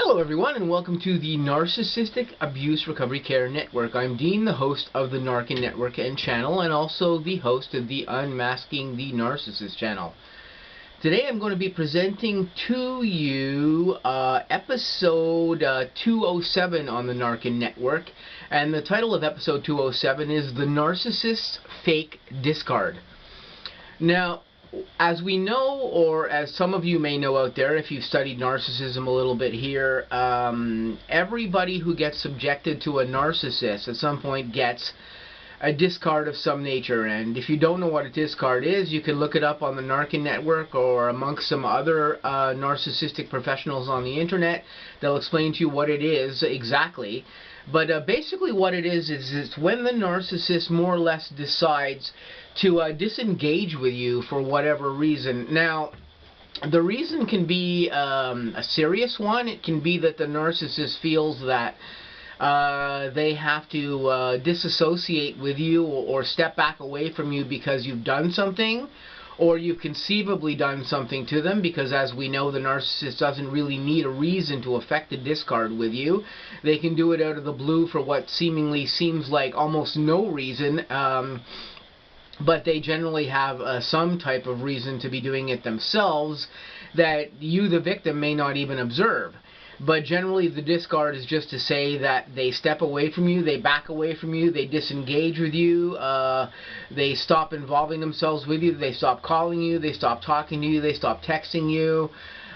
Hello everyone, and welcome to the Narcissistic Abuse Recovery Care Network. I'm Dean, the host of the N.A.R.C.N network and channel, and also the host of the Unmasking the Narcissist channel. Today I'm going to be presenting to you episode 207 on the N.A.R.C.N network, and the title of episode 207 is The Narcissists Fake Discard. Now, as we know, or as some of you may know out there, if you've studied narcissism a little bit here, everybody who gets subjected to a narcissist at some point gets a discard of some nature. And if you don't know what a discard is, you can look it up on the N.A.R.C.N network or amongst some other narcissistic professionals on the internet. They'll explain to you what it is exactly. But basically what it is it's when the narcissist more or less decides to disengage with you for whatever reason. Now, the reason can be a serious one. It can be that the narcissist feels that they have to disassociate with you or step back away from you because you've done something, or you've conceivably done something to them, because as we know, the narcissist doesn't really need a reason to affect the discard with you. They can do it out of the blue for what seemingly seems like almost no reason, but they generally have some type of reason to be doing it themselves that you, the victim, may not even observe. But generally the discard is just to say that they step away from you, they back away from you, they disengage with you, they stop involving themselves with you, they stop calling you, they stop talking to you, they stop texting you.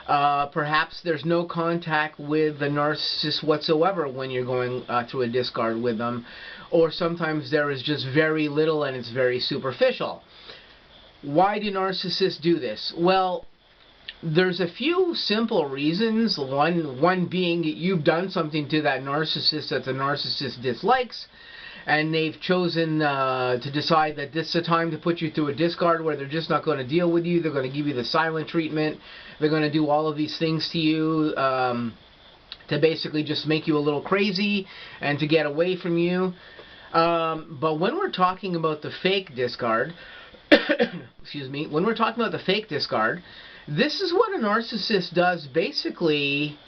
Perhaps there's no contact with the narcissist whatsoever when you're going through a discard with them, or sometimes there is just very little and it's very superficial. Why do narcissists do this? Well, there's a few simple reasons. One being you've done something to that narcissist that the narcissist dislikes, and they've chosen to decide that this is a time to put you through a discard where they're just not going to deal with you. They're going to give you the silent treatment. They're going to do all of these things to you to basically just make you a little crazy and to get away from you. But when we're talking about the fake discard, excuse me, when we're talking about the fake discard, this is what a narcissist does basically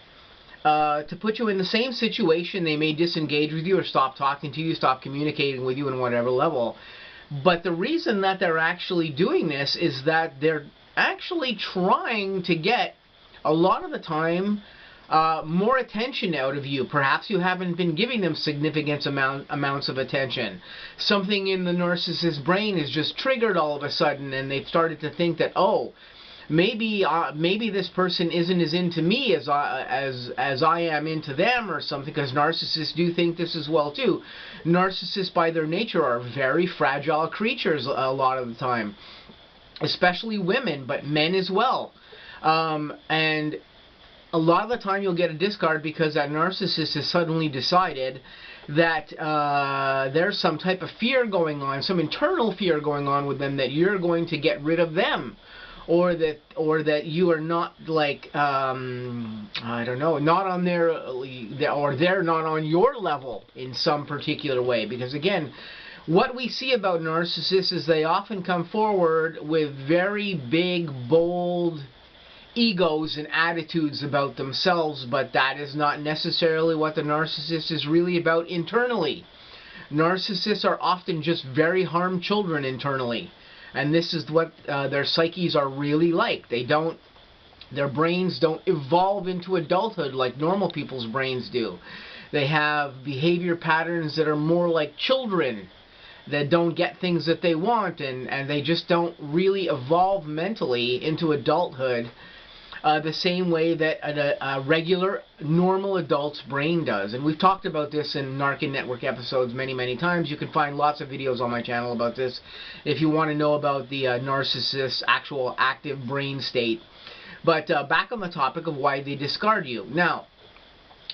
to put you in the same situation. They may disengage with you or stop talking to you, stop communicating with you in whatever level. But the reason that they're actually doing this is that they're actually trying to get, a lot of the time, more attention out of you. Perhaps you haven't been giving them significant amounts of attention. Something in the narcissist's brain is just triggered all of a sudden, and they've started to think that, oh, maybe this person isn't as into me as I am into them or something, because narcissists do think this as well too. Narcissists by their nature are very fragile creatures a lot of the time, especially women, but men as well. And a lot of the time you'll get a discard because that narcissist has suddenly decided that there's some type of fear going on, some internal fear going on with them, that you're going to get rid of them. Or that you are not, like, I don't know, not on their, or they're not on your level in some particular way. Because again, what we see about narcissists is they often come forward with very big, bold egos and attitudes about themselves, but that is not necessarily what the narcissist is really about internally. Narcissists are often just very harmed children internally. And this is what their psyches are really like. Their brains don't evolve into adulthood like normal people's brains do. They have behavior patterns that are more like children that don't get things that they want, and they just don't really evolve mentally into adulthood the same way that a regular, normal adult's brain does. And we've talked about this in N.A.R.C.N network episodes many, many times. You can find lots of videos on my channel about this if you want to know about the narcissist's actual active brain state. But back on the topic of why they discard you. Now,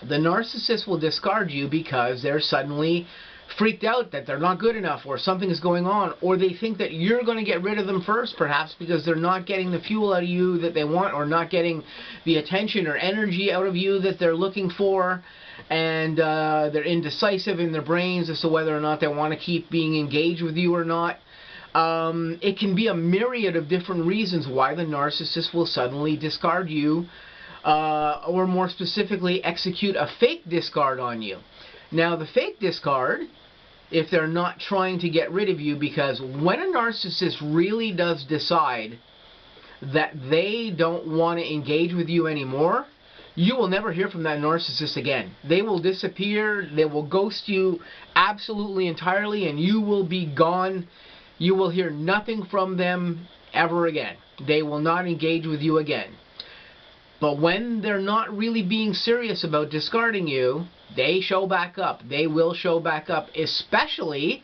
the narcissist will discard you because they're suddenly freaked out that they're not good enough, or something is going on, or they think that you're going to get rid of them first, perhaps because they're not getting the fuel out of you that they want, or not getting the attention or energy out of you that they're looking for, and they're indecisive in their brains as to whether or not they want to keep being engaged with you or not. It can be a myriad of different reasons why the narcissist will suddenly discard you or more specifically, execute a fake discard on you. Now, the fake discard, if they're not trying to get rid of you, because when a narcissist really does decide that they don't want to engage with you anymore, you will never hear from that narcissist again. They will disappear, they will ghost you absolutely entirely, and you will be gone. You will hear nothing from them ever again. They will not engage with you again. But when they're not really being serious about discarding you, they show back up. They will show back up, especially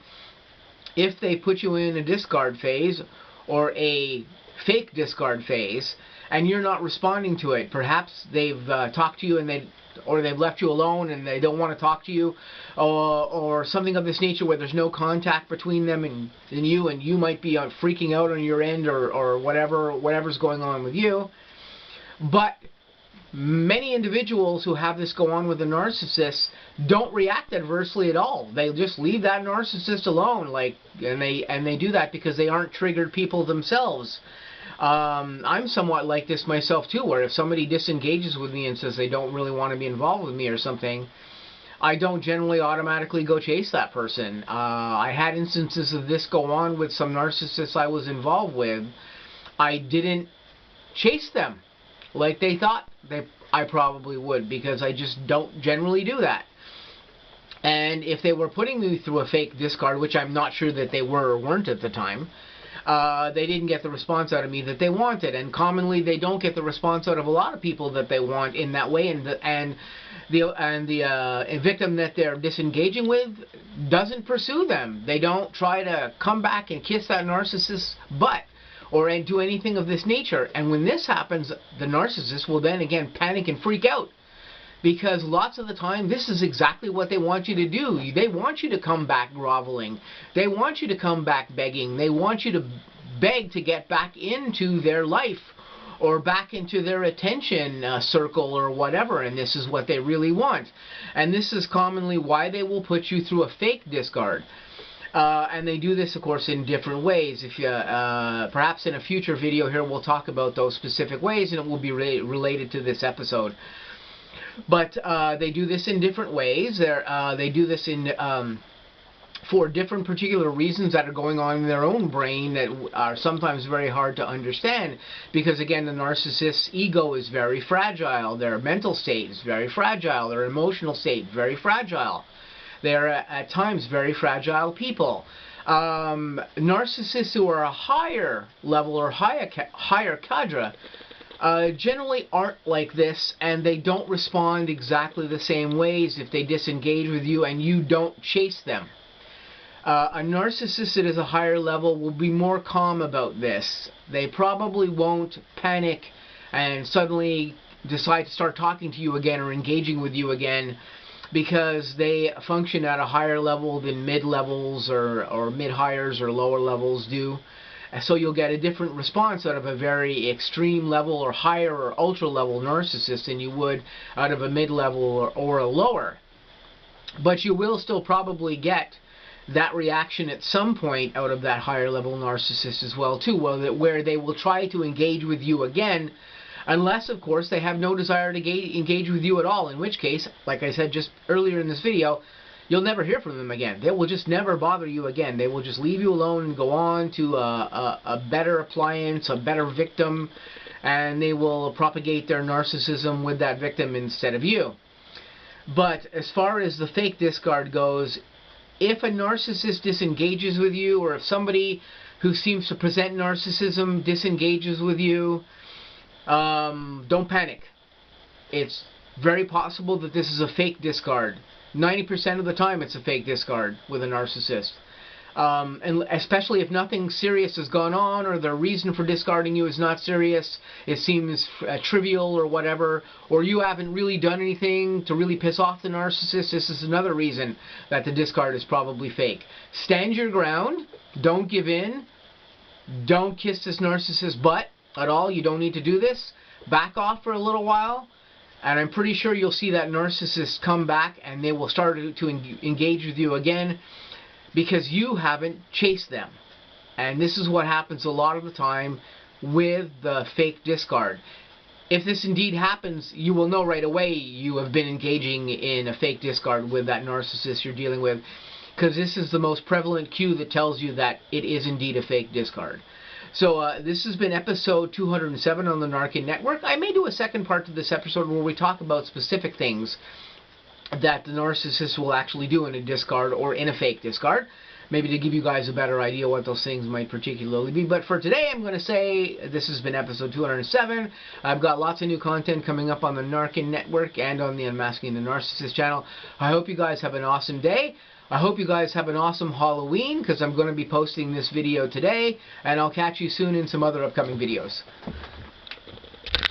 if they put you in a discard phase or a fake discard phase and you're not responding to it. Perhaps they've talked to you and they've left you alone and they don't want to talk to you, or something of this nature where there's no contact between them and you might be freaking out on your end, or whatever's going on with you. But many individuals who have this go on with a narcissist don't react adversely at all. They just leave that narcissist alone, and they do that because they aren't triggered people themselves. I'm somewhat like this myself too, where if somebody disengages with me and says they don't really want to be involved with me or something, I don't generally automatically go chase that person. I had instances of this go on with some narcissists I was involved with. I didn't chase them like they thought I probably would, because I just don't generally do that. And if they were putting me through a fake discard, which I'm not sure that they were or weren't at the time, they didn't get the response out of me that they wanted. And commonly they don't get the response out of a lot of people that they want in that way, and the victim that they're disengaging with doesn't pursue them. They don't try to come back and kiss that narcissist's butt or do anything of this nature. And when this happens, the narcissist will then again panic and freak out, because lots of the time this is exactly what they want you to do. They want you to come back groveling. They want you to come back begging. They want you to beg to get back into their life or back into their attention circle or whatever, and this is what they really want. And this is commonly why they will put you through a fake discard. And they do this, of course, in different ways. If you, perhaps in a future video here, we'll talk about those specific ways, and it will be related to this episode. But they do this in different ways. They do this for different particular reasons that are going on in their own brain that are sometimes very hard to understand, because again, the narcissist's ego is very fragile. Their mental state is very fragile. Their emotional state is very fragile. They're at times very fragile people. Narcissists who are a higher level or higher cadre generally aren't like this, and they don't respond exactly the same ways if they disengage with you and you don't chase them. A narcissist that is a higher level will be more calm about this. They probably won't panic and suddenly decide to start talking to you again or engaging with you again, because they function at a higher level than mid-levels or mid-hires or lower levels do. So you'll get a different response out of a very extreme level or higher or ultra-level narcissist than you would out of a mid-level or a lower. But you will still probably get that reaction at some point out of that higher level narcissist as well too, where they will try to engage with you again, unless, of course, they have no desire to engage with you at all, in which case, like I said just earlier in this video, you'll never hear from them again. They will just never bother you again. They will just leave you alone and go on to a better appliance, a better victim, and they will propagate their narcissism with that victim instead of you. But as far as the fake discard goes, if a narcissist disengages with you, or if somebody who seems to present narcissism disengages with you, don't panic. It's very possible that this is a fake discard. 90% of the time it's a fake discard with a narcissist. And especially if nothing serious has gone on, or their reason for discarding you is not serious, it seems trivial or whatever, or you haven't really done anything to really piss off the narcissist, this is another reason that the discard is probably fake. Stand your ground. Don't give in. Don't kiss this narcissist's butt at all. You don't need to do this. Back off for a little while, and I'm pretty sure you'll see that narcissist come back and they will start to engage with you again, because you haven't chased them. And this is what happens a lot of the time with the fake discard. if this indeed happens, you will know right away you have been engaging in a fake discard with that narcissist you're dealing with, because this is the most prevalent cue that tells you that it is indeed a fake discard. So this has been episode 207 on the N.A.R.C.N network. I may do a second part to this episode where we talk about specific things that the narcissist will actually do in a discard or in a fake discard. Maybe to give you guys a better idea what those things might particularly be. But for today, I'm going to say this has been episode 207. I've got lots of new content coming up on the N.A.R.C.N network and on the Unmasking the Narcissist channel. I hope you guys have an awesome day. I hope you guys have an awesome Halloween, because I'm going to be posting this video today. And I'll catch you soon in some other upcoming videos.